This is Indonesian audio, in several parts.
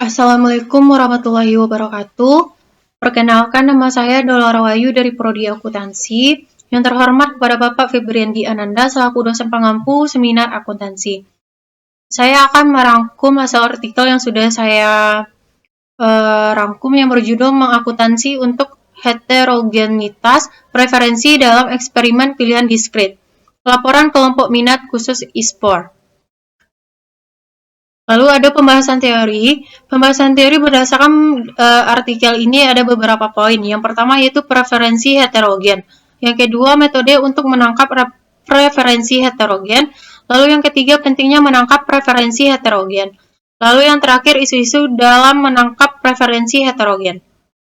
Assalamualaikum warahmatullahi wabarakatuh. Perkenalkan, nama saya Dola Rawayu dari Prodi Akuntansi. Yang terhormat kepada Bapak Febriandi Ananda selaku dosen pengampu seminar akuntansi. Saya akan merangkum hasil artikel yang sudah saya rangkum yang berjudul Mengakuntansi untuk Heterogenitas Preferensi dalam Eksperimen Pilihan Diskrit. Laporan kelompok minat khusus e-sport. Lalu ada pembahasan teori. Pembahasan teori berdasarkan artikel ini ada beberapa poin. Yang pertama yaitu preferensi heterogen. Yang kedua, metode untuk menangkap preferensi heterogen. Lalu yang ketiga, pentingnya menangkap preferensi heterogen. Lalu yang terakhir, isu-isu dalam menangkap preferensi heterogen.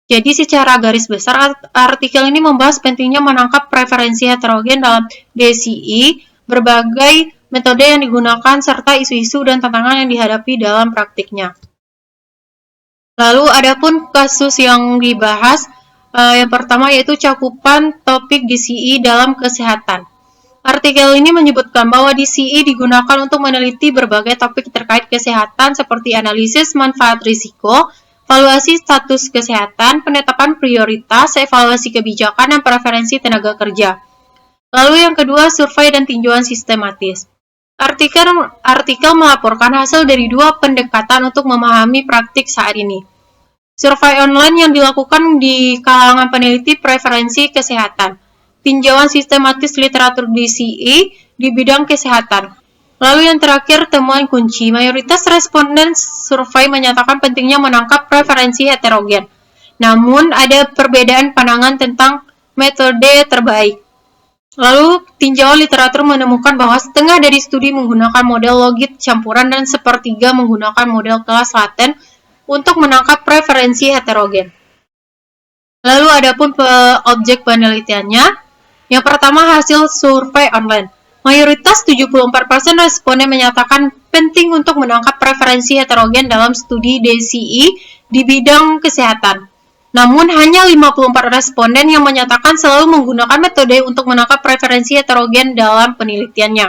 Jadi secara garis besar, artikel ini membahas pentingnya menangkap preferensi heterogen dalam DCI, berbagai metode yang digunakan, serta isu-isu dan tantangan yang dihadapi dalam praktiknya. Lalu adapun kasus yang dibahas, yang pertama yaitu cakupan topik DCI dalam kesehatan. Artikel ini menyebutkan bahwa DCI digunakan untuk meneliti berbagai topik terkait kesehatan seperti analisis manfaat risiko, evaluasi status kesehatan, penetapan prioritas, evaluasi kebijakan, dan preferensi tenaga kerja. Lalu yang kedua, survei dan tinjauan sistematis. Artikel melaporkan hasil dari dua pendekatan untuk memahami praktik saat ini. Survei online yang dilakukan di kalangan peneliti preferensi kesehatan. Tinjauan sistematis literatur DCI di bidang kesehatan. Lalu yang terakhir, temuan kunci. Mayoritas responden survei menyatakan pentingnya menangkap preferensi heterogen. Namun, ada perbedaan pandangan tentang metode terbaik. Lalu, tinjauan literatur menemukan bahwa setengah dari studi menggunakan model logit campuran dan sepertiga menggunakan model kelas laten untuk menangkap preferensi heterogen. Lalu, adapun objek penelitiannya. Yang pertama, hasil survei online. Mayoritas 74% responden menyatakan penting untuk menangkap preferensi heterogen dalam studi DCI di bidang kesehatan. Namun, hanya 54% responden yang menyatakan selalu menggunakan metode untuk menangkap preferensi heterogen dalam penelitiannya.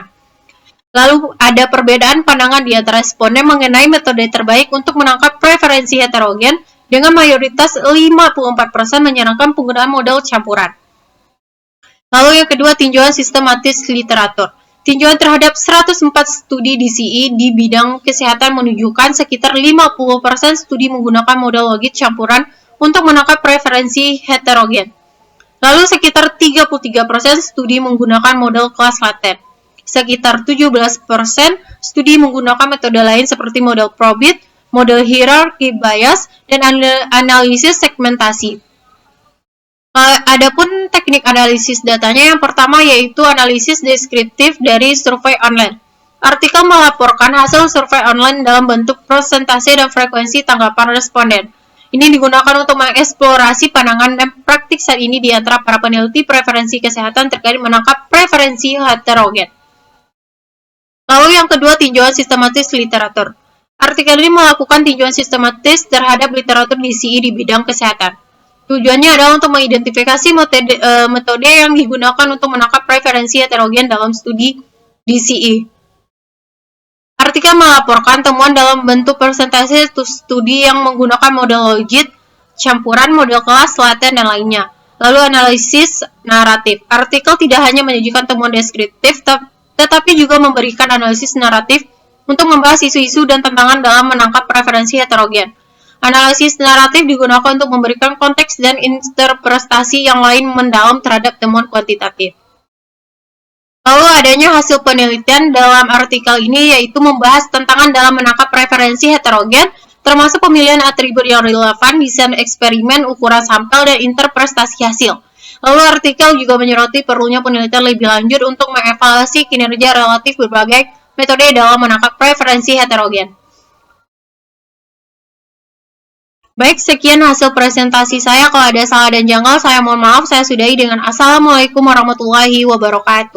Lalu, ada perbedaan pandangan di antara responden mengenai metode terbaik untuk menangkap preferensi heterogen dengan mayoritas 54% menyarankan penggunaan model campuran. Lalu yang kedua, tinjauan sistematis literatur. Tinjauan terhadap 104 studi DCI di bidang kesehatan menunjukkan sekitar 50% studi menggunakan model logit campuran untuk menangkap preferensi heterogen. Lalu sekitar 33% studi menggunakan model kelas laten. Sekitar 17% studi menggunakan metode lain seperti model probit, model hierarchy bias, dan analisis segmentasi. Adapun teknik analisis datanya yang pertama yaitu analisis deskriptif dari survei online. Artikel melaporkan hasil survei online dalam bentuk persentase dan frekuensi tanggapan responden. Ini digunakan untuk mengeksplorasi pandangan dan praktik saat ini di antara para peneliti preferensi kesehatan terkait menangkap preferensi heterogen. Lalu yang kedua, tinjauan sistematis literatur. Artikel ini melakukan tinjauan sistematis terhadap literatur DCI di bidang kesehatan. Tujuannya adalah untuk mengidentifikasi metode yang digunakan untuk menangkap preferensi heterogen dalam studi DCI. Artikel melaporkan temuan dalam bentuk persentase studi yang menggunakan model logit, campuran, model kelas, laten, dan lainnya. Lalu analisis naratif. Artikel tidak hanya menyajikan temuan deskriptif, tetapi juga memberikan analisis naratif untuk membahas isu-isu dan tantangan dalam menangkap preferensi heterogen. Analisis naratif digunakan untuk memberikan konteks dan interpretasi yang lain mendalam terhadap temuan kuantitatif. Lalu adanya hasil penelitian dalam artikel ini yaitu membahas tantangan dalam menangkap preferensi heterogen, termasuk pemilihan atribut yang relevan, desain eksperimen, ukuran sampel, dan interpretasi hasil. Lalu artikel juga menyoroti perlunya penelitian lebih lanjut untuk mengevaluasi kinerja relatif berbagai metode dalam menangkap preferensi heterogen. Baik, sekian hasil presentasi saya. Kalau ada salah dan janggal, saya mohon maaf. Saya sudahi dengan Assalamualaikum warahmatullahi wabarakatuh.